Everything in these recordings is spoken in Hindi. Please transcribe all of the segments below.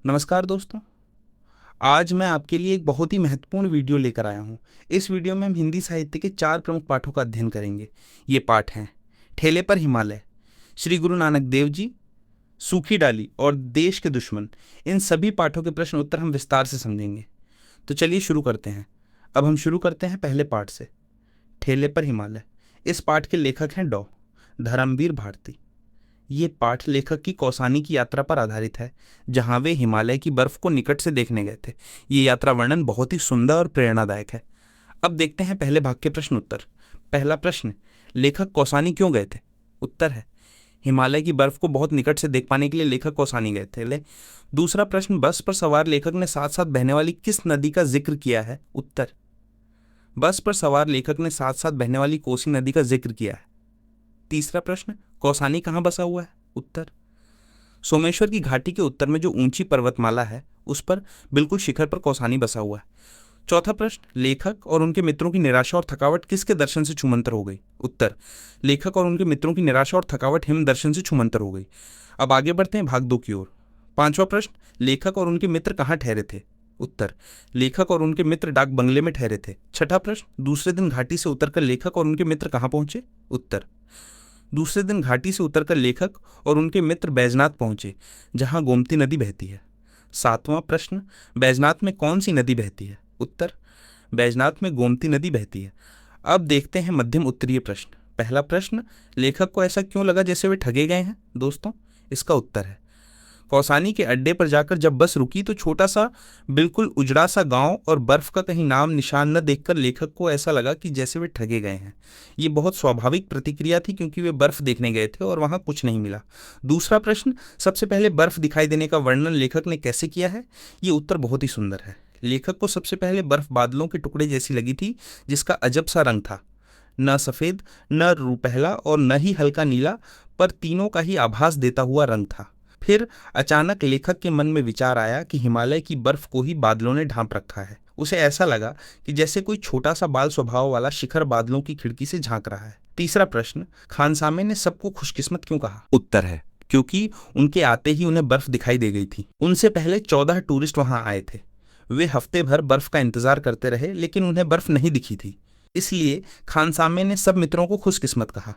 नमस्कार दोस्तों। आज मैं आपके लिए एक बहुत ही महत्वपूर्ण वीडियो लेकर आया हूँ। इस वीडियो में हम हिंदी साहित्य के 4 प्रमुख पाठों का अध्ययन करेंगे। ये पाठ हैं ठेले पर हिमालय, श्री गुरु नानक देव जी, सूखी डाली और देश के दुश्मन। इन सभी पाठों के प्रश्न उत्तर हम विस्तार से समझेंगे। तो चलिए शुरू करते हैं। अब हम शुरू करते हैं पहले पाठ से, ठेले पर हिमालय। इस पाठ के लेखक हैं डॉ धर्मवीर भारती। ये पाठ लेखक की कौसानी की यात्रा पर आधारित है, जहां वे हिमालय की बर्फ को निकट से देखने गए थे। ये यात्रा वर्णन बहुत ही सुंदर और प्रेरणादायक है। अब देखते हैं पहले भाग के प्रश्न उत्तर। पहला प्रश्न, लेखक कौसानी क्यों गए थे? उत्तर है, हिमालय की बर्फ को बहुत निकट से देख पाने के लिए लेखक कौसानी गए थे। दूसरा प्रश्न, बस पर सवार लेखक ने साथ साथ बहने वाली किस नदी का जिक्र किया है? उत्तर, बस पर सवार लेखक ने साथ साथ बहने वाली कोसी नदी का जिक्र किया है। तीसरा प्रश्न, कौसानी कहाँ बसा हुआ है? उत्तर, सोमेश्वर की घाटी के उत्तर में जो ऊंची पर्वतमाला है उस पर बिल्कुल शिखर पर कौसानी बसा हुआ है। चौथा प्रश्न, लेखक और उनके मित्रों की निराशा और थकावट किसके दर्शन से छूमंतर हो गई? उत्तर, लेखक और उनके मित्रों की निराशा और थकावट हिम दर्शन से छूमंतर हो गई। अब आगे बढ़ते हैं भाग 2 की ओर। पांचवा प्रश्न, लेखक और उनके मित्र कहाँ ठहरे थे? उत्तर, लेखक और उनके मित्र डाक बंगले में ठहरे थे। छठा प्रश्न, दूसरे दिन घाटी से उतरकर लेखक और उनके मित्र कहाँ पहुंचे? उत्तर, दूसरे दिन घाटी से उतरकर लेखक और उनके मित्र बैजनाथ पहुंचे, जहां गोमती नदी बहती है। सातवां प्रश्न, बैजनाथ में कौन सी नदी बहती है? उत्तर, बैजनाथ में गोमती नदी बहती है। अब देखते हैं मध्यम उत्तरीय प्रश्न। पहला प्रश्न, लेखक को ऐसा क्यों लगा जैसे वे ठगे गए हैं? दोस्तों, इसका उत्तर है, कौसानी के अड्डे पर जाकर जब बस रुकी तो छोटा सा बिल्कुल उजड़ा सा गांव और बर्फ का कहीं नाम निशान न देखकर लेखक को ऐसा लगा कि जैसे वे ठगे गए हैं। ये बहुत स्वाभाविक प्रतिक्रिया थी, क्योंकि वे बर्फ देखने गए थे और वहां कुछ नहीं मिला। दूसरा प्रश्न, सबसे पहले बर्फ दिखाई देने का वर्णन लेखक ने कैसे किया है? ये उत्तर बहुत ही सुंदर है। लेखक को सबसे पहले बर्फ बादलों के टुकड़े जैसी लगी थी, जिसका अजब सा रंग था, न सफेद, न रुपहला और न ही हल्का नीला, पर तीनों का ही आभास देता हुआ रंग था। फिर अचानक लेखक के मन में विचार आया कि हिमालय की बर्फ को ही बादलों ने ढांप रखा है। उसे ऐसा लगा कि जैसे कोई छोटा सा बाल स्वभाव वाला शिखर बादलों की खिड़की से झांक रहा है। तीसरा प्रश्न, खानसामे ने सबको खुशकिस्मत क्यों कहा? उत्तर है, क्योंकि उनके आते ही उन्हें बर्फ दिखाई दे गई थी। उनसे पहले 14 टूरिस्ट वहां आए थे। वे हफ्ते भर बर्फ का इंतजार करते रहे, लेकिन उन्हें बर्फ नहीं दिखी थी। इसलिए खानसामे ने सब मित्रों को खुशकिस्मत कहा।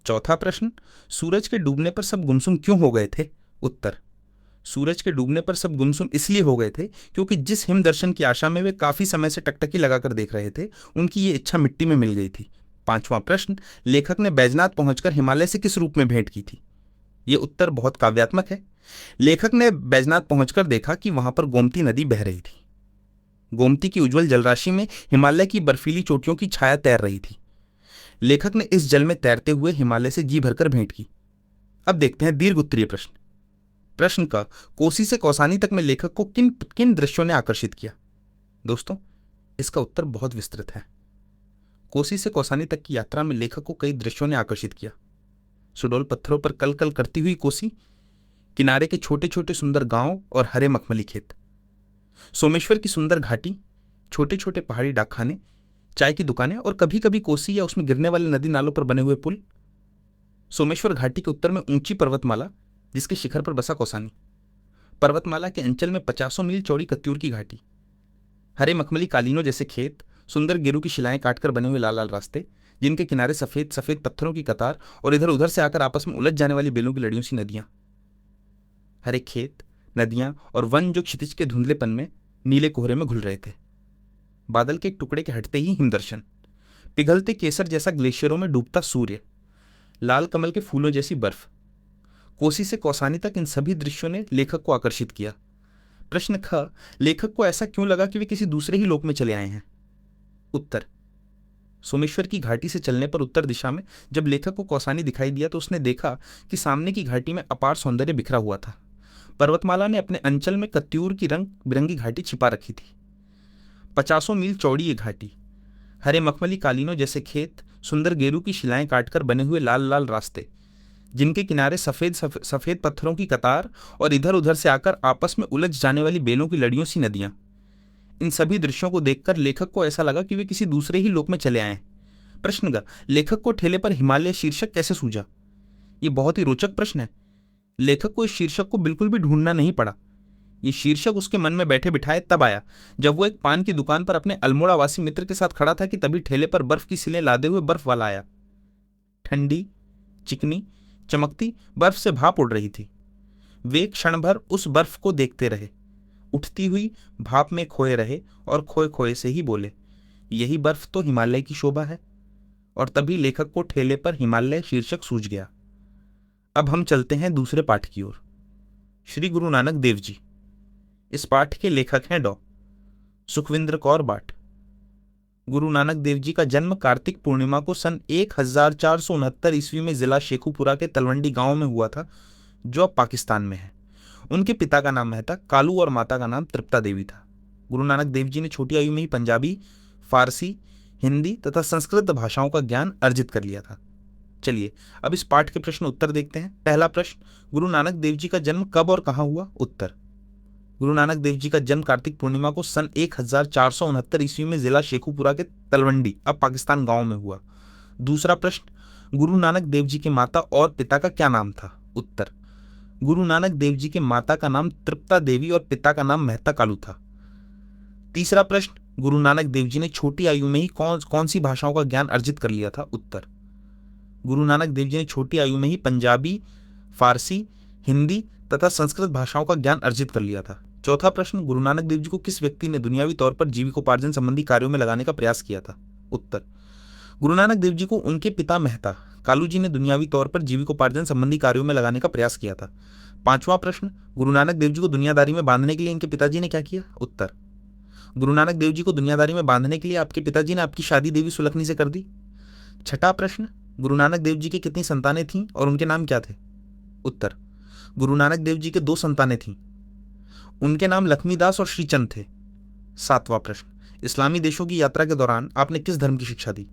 चौथा प्रश्न, सूरज के डूबने पर सब गुमसुम क्यों हो गए थे? उत्तर, सूरज के डूबने पर सब गुमसुम इसलिए हो गए थे क्योंकि जिस हिम दर्शन की आशा में वे काफी समय से टकटकी लगाकर देख रहे थे, उनकी ये इच्छा मिट्टी में मिल गई थी। पांचवां प्रश्न, लेखक ने बैजनाथ पहुंचकर हिमालय से किस रूप में भेंट की थी? ये उत्तर बहुत काव्यात्मक है। लेखक ने बैजनाथ पहुंचकर देखा कि वहां पर गोमती नदी बह रही थी। गोमती की उज्जवल जलराशि में हिमालय की बर्फीली चोटियों की छाया तैर रही थी। लेखक ने इस जल में तैरते हुए हिमालय से जी भरकर भेंट की। अब देखते हैं दीर्घ उत्तरीय प्रश्न। प्रश्न का, कोसी से कौसानी तक में लेखक को किन किन दृश्यों ने आकर्षित किया? दोस्तों, इसका उत्तर बहुत विस्तृत है। कोसी से कौसानी तक की यात्रा में लेखक को कई दृश्यों ने आकर्षित किया। सुडौल पत्थरों पर कल कल करती हुई कोसी, किनारे के छोटे छोटे सुंदर गांव और हरे मखमली खेत, सोमेश्वर की सुंदर घाटी, छोटे छोटे पहाड़ी डाकखाने, चाय की दुकानें और कभी कभी कोसी या उसमें गिरने वाले नदी नालों पर बने हुए पुल, सोमेश्वर घाटी के उत्तर में ऊंची पर्वतमाला जिसके शिखर पर बसा कौसानी, पर्वतमाला के अंचल में 50 मील चौड़ी कत्यूर की घाटी, हरे मखमली कालीनों जैसे खेत, सुंदर गेरू की शिलाएं काटकर बने हुए लाल लाल रास्ते जिनके किनारे सफेद सफेद पत्थरों की कतार और इधर उधर से आकर आपस में उलझ जाने वाली बेलों की लड़ियों सी नदियां, हरे खेत, नदियां और वन जो क्षितिज के धुंधलेपन में नीले कोहरे में घुल रहे थे। बादल के एक टुकड़े के हटते ही हिमदर्शन, पिघलते केसर जैसा ग्लेशियरों में डूबता सूर्य, लाल कमल के फूलों जैसी बर्फ। कोसी से कौसानी तक इन सभी दृश्यों ने लेखक को आकर्षित किया। प्रश्न ख, लेखक को ऐसा क्यों लगा कि वे किसी दूसरे ही लोक में चले आए हैं? उत्तर, सोमेश्वर की घाटी से चलने पर उत्तर दिशा में जब लेखक को कौसानी दिखाई दिया तो उसने देखा कि सामने की घाटी में अपार सौंदर्य बिखरा हुआ था। पर्वतमाला ने अपने अंचल में कत्यूर की रंग बिरंगी घाटी छिपा रखी थी। 50 मील चौड़ी ये घाटी, हरे मखमली कालीनों जैसे खेत, सुंदर गेरू की शिलाएं काटकर बने हुए लाल लाल रास्ते जिनके किनारे सफेद सफेद पत्थरों की कतार और इधर उधर से आकर आपस में उलझ जाने वाली बेलों की लड़ियों सी नदियां, इन सभी दृश्यों को देखकर लेखक को ऐसा लगा कि वे किसी दूसरे ही लोक में चले आए हैं। प्रश्न का, लेखक को ठेले पर हिमालय शीर्षक कैसे सूझा? ये बहुत ही रोचक प्रश्न है। लेखक को इस शीर्षक को बिल्कुल भी ढूंढना नहीं पड़ा। ये शीर्षक उसके मन में बैठे बिठाए तब आया जब वो एक पान की दुकान पर अपने अल्मोड़ावासी मित्र के साथ खड़ा था कि तभी ठेले पर बर्फ की सिलें लादे हुए बर्फ वाला आया। ठंडी, चिकनी, चमकती बर्फ से भाप उड़ रही थी। वे क्षण भर उस बर्फ को देखते रहे, उठती हुई भाप में खोए रहे और खोए खोए से ही बोले, यही बर्फ तो हिमालय की शोभा है। और तभी लेखक को ठेले पर हिमालय शीर्षक सूझ गया। अब हम चलते हैं दूसरे पाठ की ओर। श्री गुरु नानक देव जी। इस पाठ के लेखक हैं डॉ सुखविंद्र कौर बाट। गुरु नानक देव जी का जन्म कार्तिक पूर्णिमा को सन 1469 ईस्वी में जिला शेखुपुरा के तलवंडी गांव में हुआ था, जो अब पाकिस्तान में है। उनके पिता का नाम मेहता कालू और माता का नाम तृप्ता देवी था। गुरु नानक देव जी ने छोटी आयु में ही पंजाबी, फारसी, हिंदी तथा संस्कृत भाषाओं का ज्ञान अर्जित कर लिया था। चलिए अब इस पाठ के प्रश्न उत्तर देखते हैं। पहला प्रश्न, गुरु नानक देव जी का जन्म कब और कहां हुआ? उत्तर, गुरु नानक देव जी का जन्म कार्तिक पूर्णिमा को सन 1469 ईस्वी में जिला शेखुपुरा के तलवंडी, अब पाकिस्तान गांव में हुआ। दूसरा प्रश्न, गुरु नानक देव जी के माता और पिता का क्या नाम था? उत्तर, गुरु नानक देव जी के माता का नाम तृप्ता देवी और पिता का नाम मेहता कालू था। तीसरा प्रश्न, गुरु नानक देव जी ने छोटी आयु में ही कौन सी भाषाओं का ज्ञान अर्जित कर लिया था? उत्तर, गुरु नानक देव जी ने छोटी आयु में ही पंजाबी, फारसी, हिंदी तथा संस्कृत भाषाओं का ज्ञान अर्जित कर लिया था। चौथा प्रश्न, गुरु नानक देव जी को किस व्यक्ति ने दुनियावी तौर पर जीविकोपार्जन संबंधी कार्यों में लगाने का प्रयास किया था? उत्तर, गुरु नानक देव जी को उनके पिता मेहता कालू जी ने दुनियावी तौर पर जीविकोपार्जन संबंधी कार्यों में लगाने का प्रयास किया था। पांचवा प्रश्न, गुरु नानक देव जी को दुनियादारी में बांधने के लिए इनके पिताजी ने क्या किया? उत्तर, गुरु नानक देव जी को दुनियादारी में बांधने के लिए आपके पिताजी ने आपकी शादी देवी सुलखनी से कर दी। छठा प्रश्न, गुरु नानक देव जी की कितनी संतानें थीं और उनके नाम क्या थे? उत्तर, गुरु नानक देव जी के 2 संतानें थीं, उनके नाम लक्ष्मीदास और श्रीचंद थे। सातवां प्रश्न, इस्लामी देशों की यात्रा के दौरान आपने किस धर्म की शिक्षा दी?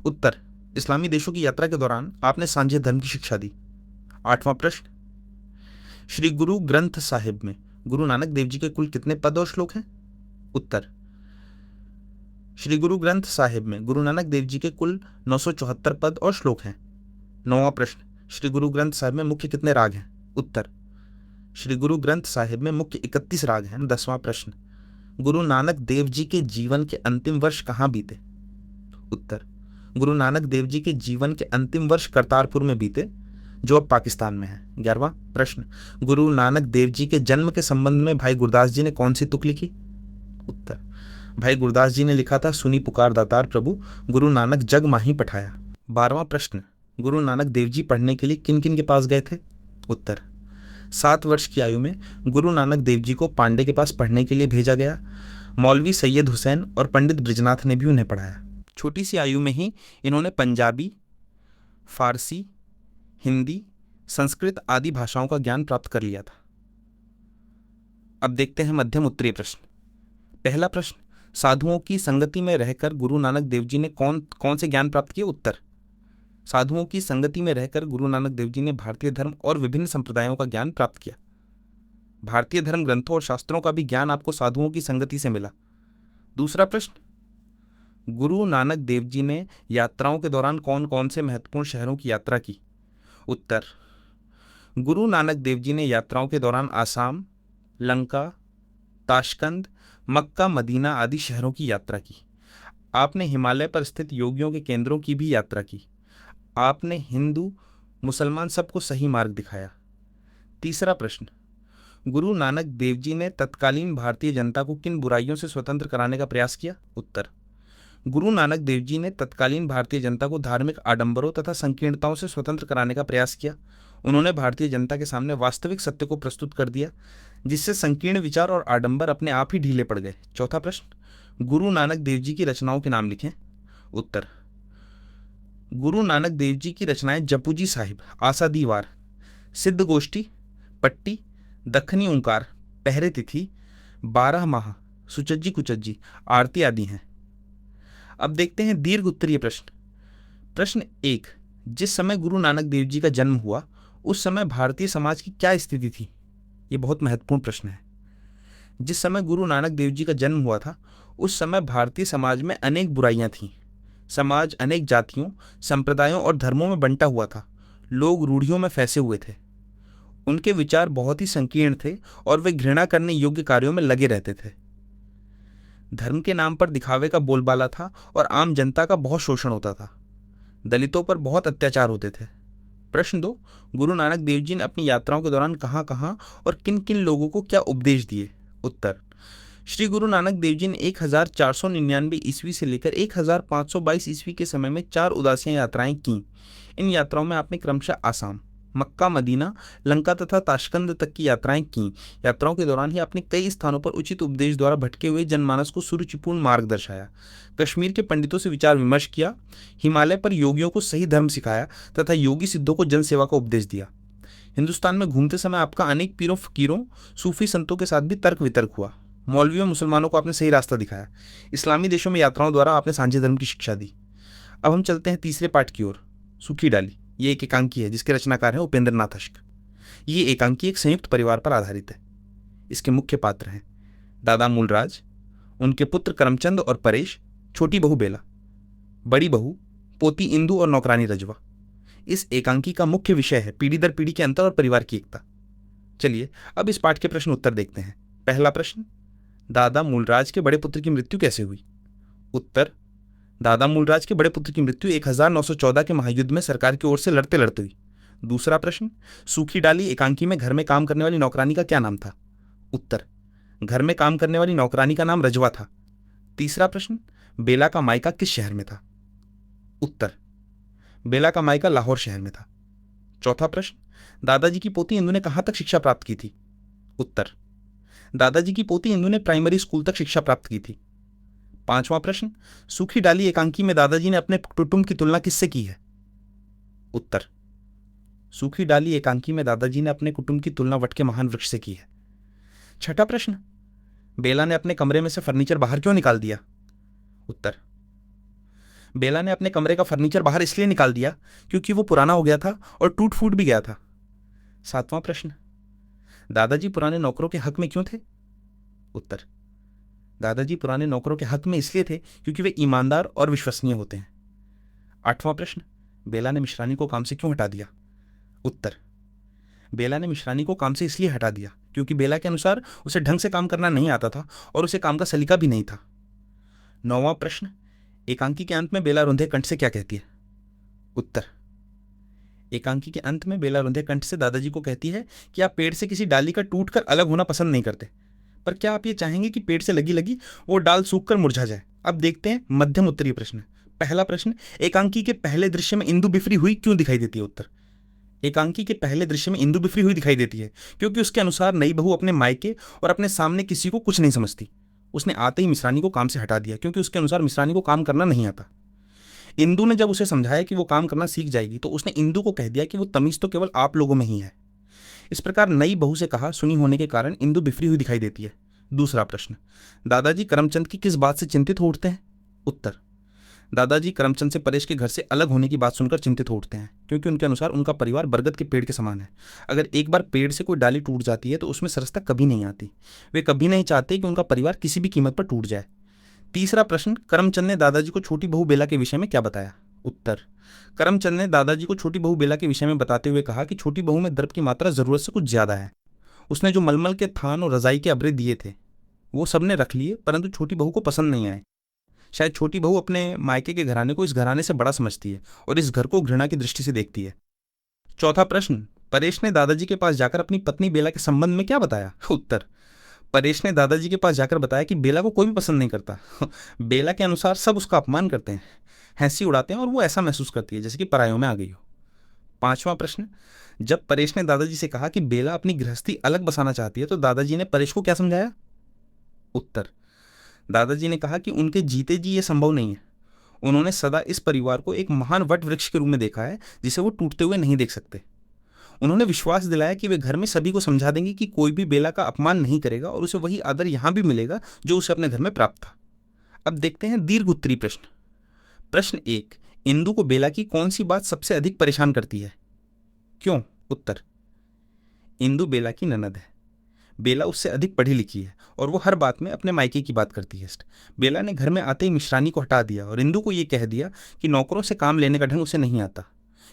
उत्तर, इस्लामी देशों की यात्रा के दौरान आपने सांझे धर्म की शिक्षा दी। आठवां प्रश्न, श्री गुरु ग्रंथ साहिब में गुरु नानक देव जी के कुल कितने पद और श्लोक हैं? उत्तर, श्री गुरु ग्रंथ साहिब में गुरु नानक देव जी के कुल 974 पद और श्लोक हैं। नौवां प्रश्न, श्री गुरु ग्रंथ साहिब में मुख्य कितने राग हैं? उत्तर, श्री गुरु ग्रंथ साहिब में मुख्य 31 राग हैं। 10वां प्रश्न, गुरु नानक देव जी के जीवन के अंतिम वर्ष कहाँ बीते? उत्तर, गुरु नानक देव जी के जीवन के अंतिम वर्ष करतारपुर में बीते, जो अब पाकिस्तान में है। 11वां प्रश्न, गुरु नानक देव जी के जन्म के संबंध में भाई गुरदास जी ने कौन सी तुक लिखी? उत्तर, भाई गुरदास जी ने लिखा था, सुनी पुकार दातार प्रभु, गुरु नानक जग माही पठाया। 12वां प्रश्न, गुरु नानक देव जी पढ़ने के लिए किन किन के पास गए थे? उत्तर, 7 वर्ष की आयु में गुरु नानक देव जी को पांडे के पास पढ़ने के लिए भेजा गया। मौलवी सैयद हुसैन और पंडित ब्रिजनाथ ने भी उन्हें पढ़ाया। छोटी सी आयु में ही इन्होंने पंजाबी, फारसी, हिंदी, संस्कृत आदि भाषाओं का ज्ञान प्राप्त कर लिया था। अब देखते हैं मध्यम उत्तरीय प्रश्न। पहला प्रश्न, साधुओं की संगति में रहकर गुरु नानक देव जी ने कौन से ज्ञान प्राप्त किए? उत्तर, साधुओं की संगति में रहकर गुरु नानक देव जी ने भारतीय धर्म और विभिन्न संप्रदायों का ज्ञान प्राप्त किया। भारतीय धर्म ग्रंथों और शास्त्रों का भी ज्ञान आपको साधुओं की संगति से मिला। दूसरा प्रश्न, गुरु नानक देव जी ने यात्राओं के दौरान कौन कौन से महत्वपूर्ण शहरों की यात्रा की? उत्तर, गुरु नानक देव जी ने यात्राओं के दौरान आसाम, लंका, ताशकंद, मक्का, मदीना आदि शहरों की यात्रा की। आपने हिमालय पर स्थित योगियों के केंद्रों की भी यात्रा की। आपने हिंदू, मुसलमान सबको सही मार्ग दिखाया। तीसरा प्रश्न, गुरु नानक देव जी ने तत्कालीन भारतीय जनता को किन बुराइयों से स्वतंत्र कराने का प्रयास किया? उत्तर, गुरु नानक देव जी ने तत्कालीन भारतीय जनता को धार्मिक आडंबरों तथा संकीर्णताओं से स्वतंत्र कराने का प्रयास किया। उन्होंने भारतीय जनता के सामने वास्तविक सत्य को प्रस्तुत कर दिया, जिससे संकीर्ण विचार और आडंबर अपने आप ही ढीले पड़ गए। चौथा प्रश्न, गुरु नानक देव जी की रचनाओं के नाम लिखें। उत्तर, गुरु नानक देव जी की रचनाएं जपूजी साहिब, आसा दी वार, सिद्ध गोष्ठी, पट्टी, दखनी ओंकार, पहरे तिथि, 12 माह, सुचज्जी कुचज्जी, आरती आदि हैं। अब देखते हैं दीर्घ उत्तरीय प्रश्न। प्रश्न 1, जिस समय गुरु नानक देव जी का जन्म हुआ उस समय भारतीय समाज की क्या स्थिति थी? ये बहुत महत्वपूर्ण प्रश्न है। जिस समय गुरु नानक देव जी का जन्म हुआ था उस समय भारतीय समाज में अनेक बुराइयां थीं। समाज अनेक जातियों, संप्रदायों और धर्मों में बंटा हुआ था। लोग रूढ़ियों में फंसे हुए थे। उनके विचार बहुत ही संकीर्ण थे और वे घृणा करने योग्य कार्यों में लगे रहते थे। धर्म के नाम पर दिखावे का बोलबाला था और आम जनता का बहुत शोषण होता था। दलितों पर बहुत अत्याचार होते थे। प्रश्न 2, गुरु नानक देव जी ने अपनी यात्राओं के दौरान कहाँ कहाँ और किन किन लोगों को क्या उपदेश दिए? उत्तर, श्री गुरु नानक देव जी ने 1499 ईस्वी से लेकर 1522 ईस्वी के समय में 4 उदासियां यात्राएं की। इन यात्राओं में आपने क्रमशः आसाम, मक्का, मदीना, लंका तथा ताशकंद तक की यात्राएं की। यात्राओं के दौरान ही आपने कई स्थानों पर उचित उपदेश द्वारा भटके हुए जनमानस को सुरुचिपूर्ण मार्ग दर्शाया, कश्मीर के पंडितों से विचार विमर्श किया, हिमालय पर योगियों को सही धर्म सिखाया तथा योगी सिद्धों को जनसेवा का उपदेश दिया। हिंदुस्तान में घूमते समय आपका अनेक पीरों फकीरों, सूफी संतों के साथ भी तर्क वितर्क हुआ। मौलवियों, मुसलमानों को आपने सही रास्ता दिखाया। इस्लामी देशों में यात्राओं द्वारा आपने सांझे धर्म की शिक्षा दी। अब हम चलते हैं तीसरे पाठ की ओर, सूखी डाली। ये एक एकांकी है जिसके रचनाकार हैं उपेंद्र नाथ अश्क। ये एकांकी एक संयुक्त परिवार पर आधारित है। इसके मुख्य पात्र हैं दादा मूलराज, उनके पुत्र करमचंद और परेश, छोटी बहू बेला, बड़ी बहू, पोती इंदु और नौकरानी रजवा। इस एकांकी का मुख्य विषय है पीढ़ी दर पीढ़ी के अंतर और परिवार की एकता। चलिए अब इस पाठ के प्रश्न उत्तर देखते हैं। पहला प्रश्न, दादा मूलराज के बड़े पुत्र की मृत्यु कैसे हुई? उत्तर, दादा मूलराज के बड़े पुत्र की मृत्यु 1914 के महायुद्ध में सरकार की ओर से लड़ते लड़ते हुई। दूसरा प्रश्न, सूखी डाली एकांकी में घर में काम करने वाली नौकरानी का क्या नाम था? उत्तर, घर में काम करने वाली नौकरानी का नाम रजवा था। तीसरा प्रश्न, बेला का मायका किस शहर में था? उत्तर, बेला का मायका लाहौर शहर में था। चौथा प्रश्न, दादाजी की पोती इंदु ने कहां तक शिक्षा प्राप्त की थी? उत्तर, दादाजी की पोती इंदु ने प्राइमरी स्कूल तक शिक्षा प्राप्त की थी। पांचवा प्रश्न, सूखी डाली एकांकी में दादाजी ने अपने कुटुंब की तुलना किससे की है? उत्तर, सूखी डाली एकांकी में दादाजी ने अपने कुटुंब की तुलना वट के महान वृक्ष से की है। छठा प्रश्न, बेला ने अपने कमरे में से फर्नीचर बाहर क्यों निकाल दिया? उत्तर, बेला ने अपने कमरे का फर्नीचर बाहर इसलिए निकाल दिया क्योंकि वो पुराना हो गया था और टूट फूट भी गया था। सातवां प्रश्न, दादाजी पुराने नौकरों के हक में क्यों थे? उत्तर, दादाजी पुराने नौकरों के हक में इसलिए थे क्योंकि वे ईमानदार और विश्वसनीय होते हैं। आठवां प्रश्न, बेला ने मिश्रानी को काम से क्यों हटा दिया? उत्तर, बेला ने मिश्रानी को काम से इसलिए हटा दिया क्योंकि बेला के अनुसार उसे ढंग से काम करना नहीं आता था और उसे काम का सलीका भी नहीं था। नौवां प्रश्न, एकांकी के अंत में बेला रुंधे कंठ से क्या कहती है? उत्तर, एकांकी के अंत में बेला रुंधे कंठ से दादाजी को कहती है कि आप पेड़ से किसी डाली का टूटकर अलग होना पसंद नहीं करते, पर क्या आप ये चाहेंगे कि पेड़ से लगी लगी वो डाल सूखकर मुरझा जाए? अब देखते हैं मध्यम उत्तरीय प्रश्न। पहला प्रश्न, एकांकी के पहले दृश्य में इंदु बिफरी हुई क्यों दिखाई देती है? उत्तर, एकांकी के पहले दृश्य में इंदु बिफरी हुई दिखाई देती है क्योंकि उसके अनुसार नई बहू अपने मायके और अपने सामने किसी को कुछ नहीं समझती। उसने आते ही मिश्रानी को काम से हटा दिया क्योंकि उसके अनुसार मिश्रानी को काम करना नहीं आता। इंदु ने जब उसे समझाया कि वो काम करना सीख जाएगी तो उसने इंदु को कह दिया कि वो तमीज तो केवल आप लोगों में ही है। इस प्रकार नई बहू से कहा सुनी होने के कारण इंदु बिफरी हुई दिखाई देती है। दूसरा प्रश्न, दादाजी करमचंद की किस बात से चिंतित हो उठते हैं? उत्तर, दादाजी करमचंद से परेश के घर से अलग होने की बात सुनकर चिंतित हो उठते हैं क्योंकि उनके अनुसार उनका परिवार बरगद के पेड़ के समान है। अगर एक बार पेड़ से कोई डाली टूट जाती है तो उसमें सरसता कभी नहीं आती। वे कभी नहीं चाहते कि उनका परिवार किसी भी कीमत पर टूट जाए। तीसरा प्रश्न, करमचंद ने दादाजी को छोटी बहू बेला के विषय में क्या बताया? उत्तर, करमचंद ने दादाजी को छोटी बहू बेला के विषय में बताते हुए कहा कि छोटी बहू में द्रव्य की मात्रा जरूरत से कुछ ज्यादा है। उसने जो मलमल के थान और रजाई के अबरे दिए थे वो सबने रख लिए, परंतु छोटी बहू को पसंद नहीं आए। शायद छोटी बहू अपने मायके के घराने को इस घराने से बड़ा समझती है और इस घर को घृणा की दृष्टि से देखती है। चौथा प्रश्न, परेश ने दादाजी के पास जाकर अपनी पत्नी बेला के संबंध में क्या बताया? उत्तर, परेश ने दादाजी के पास जाकर बताया कि बेला को कोई भी पसंद नहीं करता। बेला के अनुसार सब उसका अपमान करते हैं, हंसी उड़ाते हैं और वो ऐसा महसूस करती है जैसे कि परायों में आ गई हो। पांचवा प्रश्न, जब परेश ने दादाजी से कहा कि बेला अपनी गृहस्थी अलग बसाना चाहती है तो दादाजी ने परेश को क्या समझाया? उत्तर, दादाजी ने कहा कि उनके जीते जी ये संभव नहीं है। उन्होंने सदा इस परिवार को एक महान वट वृक्ष के रूप में देखा है जिसे वो टूटते हुए नहीं देख सकते। उन्होंने विश्वास दिलाया कि वे घर में सभी को समझा देंगे कि कोई भी बेला का अपमान नहीं करेगा और उसे वही आदर यहां भी मिलेगा जो उसे अपने घर में प्राप्त था। अब देखते हैं दीर्घ उत्तरीय प्रश्न। प्रश्न 1, इंदु को बेला की कौन सी बात सबसे अधिक परेशान करती है? क्यों? उत्तर, इंदु बेला की ननद है। बेला उससे अधिक पढ़ी लिखी है और वो हर बात में अपने मायके की बात करती है। बेला ने घर में आते ही मिश्रानी को हटा दिया और इंदु को ये कह दिया कि नौकरों से काम लेने का ढंग उसे नहीं आता।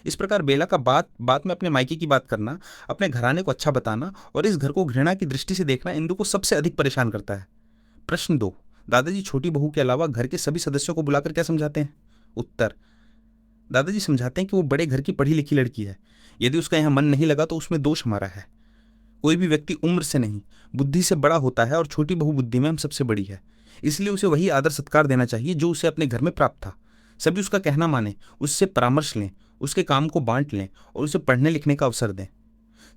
इस प्रकार बेला का बात बात में अपने मायके की बात करना, अपने घराने को अच्छा बताना और इस घर को घृणा की दृष्टि से देखना इंदु को सबसे अधिक परेशान करता है। प्रश्न 2, दादाजी छोटी बहू के अलावा घर के सभी सदस्यों को बुलाकर क्या समझाते हैं? उत्तर, दादाजी समझाते हैं कि वो बड़े घर की पढ़ी लिखी लड़की है, यदि उसका यहाँ मन नहीं लगा तो उसमें दोष हमारा है। कोई भी व्यक्ति उम्र से नहीं बुद्धि से बड़ा होता है और छोटी बहू बुद्धि में हम सबसे बड़ी है, इसलिए उसे वही आदर सत्कार देना चाहिए जो उसे अपने घर में प्राप्त था। सभी उसका कहना माने, उससे परामर्श लें, उसके काम को बांट लें और उसे पढ़ने लिखने का अवसर दें।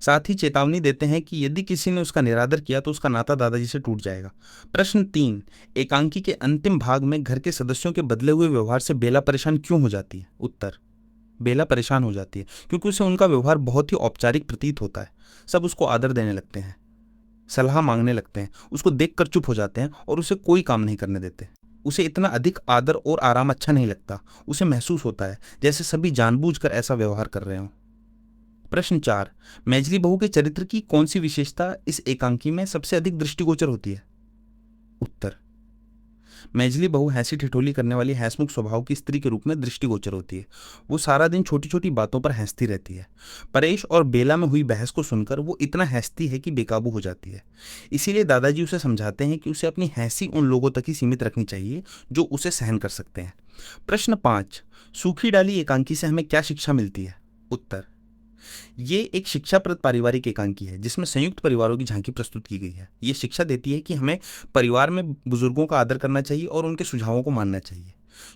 साथ ही चेतावनी देते हैं कि यदि किसी ने उसका निरादर किया तो उसका नाता दादाजी से टूट जाएगा। प्रश्न 3, एकांकी के अंतिम भाग में घर के सदस्यों के बदले हुए व्यवहार से बेला परेशान क्यों हो जाती है? उत्तर, बेला परेशान हो जाती है क्योंकि उसे उनका व्यवहार बहुत ही औपचारिक प्रतीत होता है। सब उसको आदर देने लगते हैं, सलाह मांगने लगते हैं, उसको देखकर चुप हो जाते हैं और उसे कोई काम नहीं करने देते। उसे इतना अधिक आदर और आराम अच्छा नहीं लगता। उसे महसूस होता है जैसे सभी जानबूझकर ऐसा व्यवहार कर रहे हों। प्रश्न 4, मेजली बहू के चरित्र की कौन सी विशेषता इस एकांकी में सबसे अधिक दृष्टिगोचर होती है? उत्तर, मेजली बहू हंसी ठिठोली करने वाली हंसमुख स्वभाव की स्त्री के रूप में दृष्टिगोचर होती है। वो सारा दिन छोटी छोटी बातों पर हंसती रहती है। परेश और बेला में हुई बहस को सुनकर वो इतना हंसती है कि बेकाबू हो जाती है। इसीलिए दादाजी उसे समझाते हैं कि उसे अपनी हंसी उन लोगों तक ही सीमित रखनी चाहिए जो उसे सहन कर सकते हैं। प्रश्न 5, सूखी डाली एकांकी से हमें क्या शिक्षा मिलती है? उत्तर, ये एक शिक्षाप्रद पारिवारिक एकांकी है जिसमें संयुक्त परिवारों की झांकी प्रस्तुत की गई है। ये शिक्षा देती है कि हमें परिवार में बुजुर्गों का आदर करना चाहिए और उनके सुझावों को मानना चाहिए।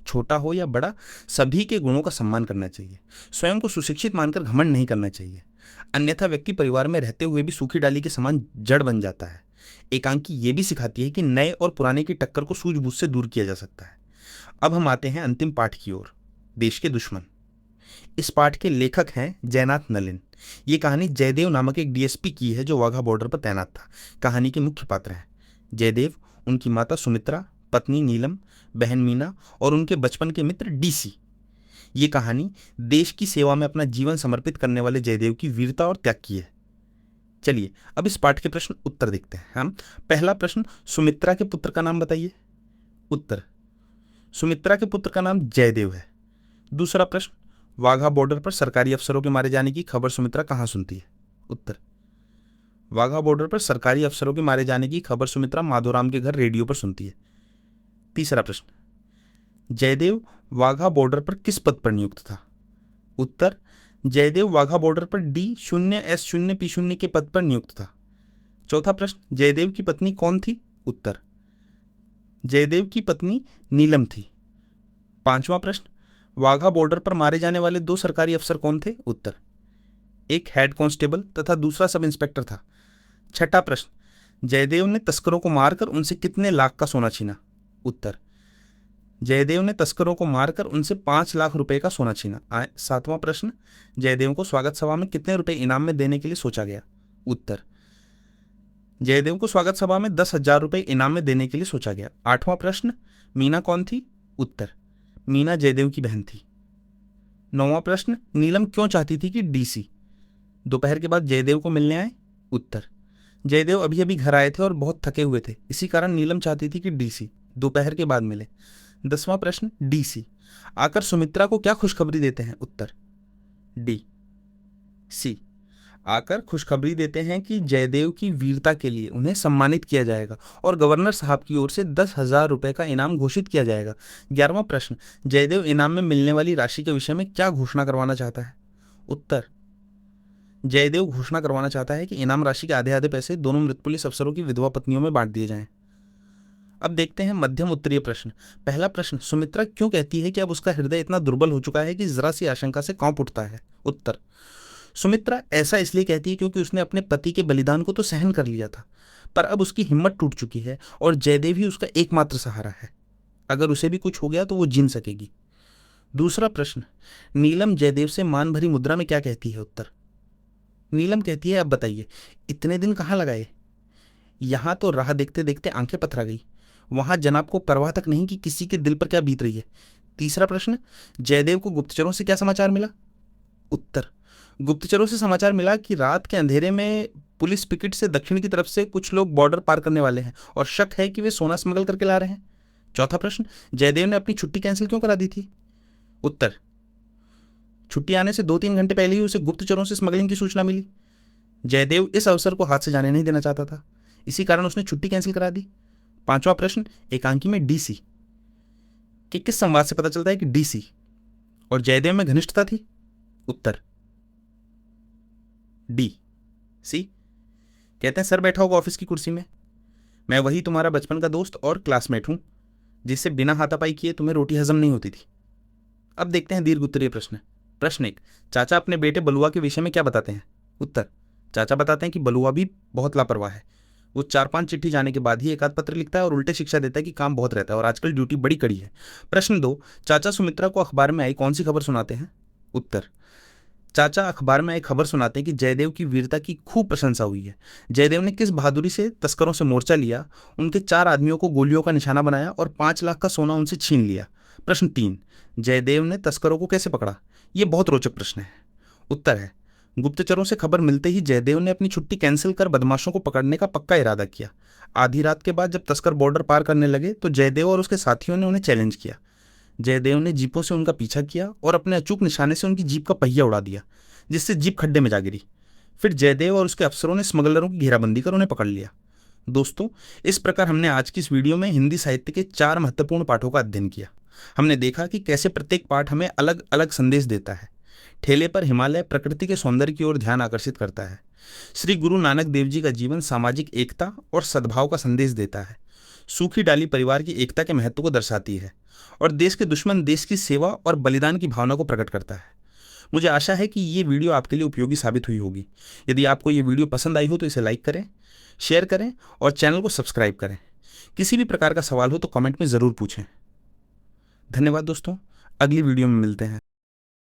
छोटा हो या बड़ा, सभी के गुणों का सम्मान करना चाहिए। स्वयं को सुशिक्षित मानकर घमंड नहीं करना चाहिए, अन्यथा व्यक्ति परिवार में रहते हुए भी सूखी डाली के समान जड़ बन जाता है। एकांकी ये भी सिखाती है कि नए और पुराने की टक्कर को सूझबूझ से दूर किया जा सकता है। अब हम आते हैं अंतिम पाठ की ओर, देश के दुश्मन। इस पाठ के लेखक हैं जयनाथ नलिन। ये कहानी जयदेव नामक एक डीएसपी की है जो वाघा बॉर्डर पर तैनात था। कहानी के मुख्य पात्र हैं जयदेव, उनकी माता सुमित्रा, पत्नी नीलम, बहन मीना और उनके बचपन के मित्र डीसी। ये कहानी देश की सेवा में अपना जीवन समर्पित करने वाले जयदेव की वीरता और त्याग की है। चलिए अब इस पाठ के प्रश्न उत्तर देखते हैं हम। पहला प्रश्न, सुमित्रा के पुत्र का नाम बताइए। उत्तर, सुमित्रा के पुत्र का नाम जयदेव है। दूसरा प्रश्न, वाघा बॉर्डर पर सरकारी अफसरों के मारे जाने की खबर सुमित्रा कहाँ सुनती है? उत्तर, वाघा बॉर्डर पर सरकारी अफसरों के मारे जाने की खबर सुमित्रा माधोराम के घर रेडियो पर सुनती है। तीसरा प्रश्न, जयदेव वाघा बॉर्डर पर किस पद पर नियुक्त था? उत्तर, जयदेव वाघा बॉर्डर पर D0S0P0 के पद पर नियुक्त था। चौथा प्रश्न, जयदेव की पत्नी कौन थी? उत्तर, जयदेव की पत्नी नीलम थी। पांचवा प्रश्न, वाघा बॉर्डर पर मारे जाने वाले 2 सरकारी अफसर कौन थे? उत्तर, एक हेड कांस्टेबल तथा दूसरा सब इंस्पेक्टर था। छठा प्रश्न, जयदेव ने तस्करों को मारकर उनसे कितने लाख का सोना छीना? उत्तर, जयदेव ने तस्करों को मारकर उनसे 5 लाख रुपए का सोना छीना। सातवां प्रश्न, जयदेव को स्वागत सभा में कितने रुपए इनाम में देने के लिए सोचा गया? उत्तर, जयदेव को स्वागत सभा में 10,000 रुपए इनाम में देने के लिए सोचा गया। आठवां प्रश्न, मीना कौन थी? उत्तर, मीना जयदेव की बहन थी। नौवां प्रश्न, नीलम क्यों चाहती थी कि डीसी दोपहर के बाद जयदेव को मिलने आए? उत्तर, जयदेव अभी अभी घर आए थे और बहुत थके हुए थे, इसी कारण नीलम चाहती थी कि डीसी दोपहर के बाद मिले। 10वां प्रश्न, डीसी आकर सुमित्रा को क्या खुशखबरी देते हैं? उत्तर, सी आकर खुशखबरी देते हैं कि जयदेव की वीरता के लिए उन्हें सम्मानित किया जाएगा और गवर्नर साहब की ओर से 10,000 रुपए का इनाम घोषित किया जाएगा। 11वां प्रश्न, जयदेव इनाम में मिलने वाली राशि के विषय में क्या घोषणा करवाना चाहता है? उत्तर, जयदेव घोषणा करवाना चाहता है कि इनाम राशि के आधे आधे पैसे दोनों मृत पुलिस अफसरों की विधवा पत्नियों में बांट दिए जाएं। अब देखते हैं मध्यम उत्तरीय प्रश्न। पहला प्रश्न, सुमित्रा क्यों कहती है कि अब उसका हृदय इतना दुर्बल हो चुका है कि जरा सी आशंका से कांप उठता है? उत्तर, सुमित्रा ऐसा इसलिए कहती है क्योंकि उसने अपने पति के बलिदान को तो सहन कर लिया था, पर अब उसकी हिम्मत टूट चुकी है और जयदेव ही उसका एकमात्र सहारा है। अगर उसे भी कुछ हो गया तो वो जीन सकेगी। दूसरा प्रश्न, नीलम जयदेव से मान भरी मुद्रा में क्या कहती है? उत्तर, नीलम कहती है, अब बताइए इतने दिन कहाँ लगाए? यहां तो राह देखते देखते आंखें पथरा गई, वहां जनाब को परवाह तक नहीं कि किसी के दिल पर क्या बीत रही है। तीसरा प्रश्न, जयदेव को गुप्तचरों से क्या समाचार मिला? उत्तर, गुप्तचरों से समाचार मिला कि रात के अंधेरे में पुलिस पिकेट से दक्षिण की तरफ से कुछ लोग बॉर्डर पार करने वाले हैं और शक है कि वे सोना स्मगल करके ला रहे हैं। चौथा प्रश्न, जयदेव ने अपनी छुट्टी कैंसिल क्यों करा दी थी? उत्तर, छुट्टी आने से 2-3 घंटे पहले ही उसे गुप्तचरों से स्मगलिंग की सूचना मिली। जयदेव इस अवसर को हाथ से जाने नहीं देना चाहता था, इसी कारण उसने छुट्टी कैंसिल करा दी। 5वां प्रश्न, एकांकी में डीसी के किस संवाद से पता चलता है कि डीसी और जयदेव में घनिष्ठता थी? उत्तर डी सी। कहते हैं, सर बैठा होगा ऑफिस की कुर्सी में, मैं वही तुम्हारा बचपन का दोस्त और क्लासमेट हूं जिससे बिना हाथापाई किए तुम्हें रोटी हजम नहीं होती थी। अब देखते हैं दीर्घ उत्तरीय प्रश्न। प्रश्न 1, चाचा अपने बेटे बलुआ के विषय में क्या बताते हैं? उत्तर, चाचा बताते हैं कि बलुआ भी बहुत लापरवाह है। वो 4-5 चिट्ठी जाने के बाद ही एक आध पत्र लिखता है और उल्टे शिक्षा देता है कि काम बहुत रहता है और आजकल ड्यूटी बड़ी कड़ी है। प्रश्न 2, चाचा सुमित्रा को अखबार में आई कौन सी खबर सुनाते हैं? उत्तर, चाचा अखबार में एक खबर सुनाते हैं कि जयदेव की वीरता की खूब प्रशंसा हुई है। जयदेव ने किस बहादुरी से तस्करों से मोर्चा लिया, उनके 4 आदमियों को गोलियों का निशाना बनाया और 5 लाख का सोना उनसे छीन लिया। प्रश्न 3, जयदेव ने तस्करों को कैसे पकड़ा? ये बहुत रोचक प्रश्न है। उत्तर है, गुप्तचरों से खबर मिलते ही जयदेव ने अपनी छुट्टी कैंसिल कर बदमाशों को पकड़ने का पक्का इरादा किया। आधी रात के बाद जब तस्कर बॉर्डर पार करने लगे तो जयदेव और उसके साथियों ने उन्हें चैलेंज किया। जयदेव ने जीपों से उनका पीछा किया और अपने अचूक निशाने से उनकी जीप का पहिया उड़ा दिया, जिससे जीप खड्डे में जा गिरी। फिर जयदेव और उसके अफसरों ने स्मगलरों की घेराबंदी कर उन्हें पकड़ लिया। दोस्तों, इस प्रकार हमने आज की इस वीडियो में हिंदी साहित्य के 4 महत्वपूर्ण पाठों का अध्ययन किया। हमने देखा कि कैसे प्रत्येक पाठ हमें अलग अलग संदेश देता है। ठेले पर हिमालय प्रकृति के सौंदर्य की ओर ध्यान आकर्षित करता है। श्री गुरु नानक देव जी का जीवन सामाजिक एकता और सद्भाव का संदेश देता है। सूखी डाली परिवार की एकता के महत्व को दर्शाती है और देश के दुश्मन देश की सेवा और बलिदान की भावना को प्रकट करता है। मुझे आशा है कि ये वीडियो आपके लिए उपयोगी साबित हुई होगी। यदि आपको ये वीडियो पसंद आई हो तो इसे लाइक करें, शेयर करें और चैनल को सब्सक्राइब करें। किसी भी प्रकार का सवाल हो तो कमेंट में ज़रूर पूछें। धन्यवाद दोस्तों, अगली वीडियो में मिलते हैं।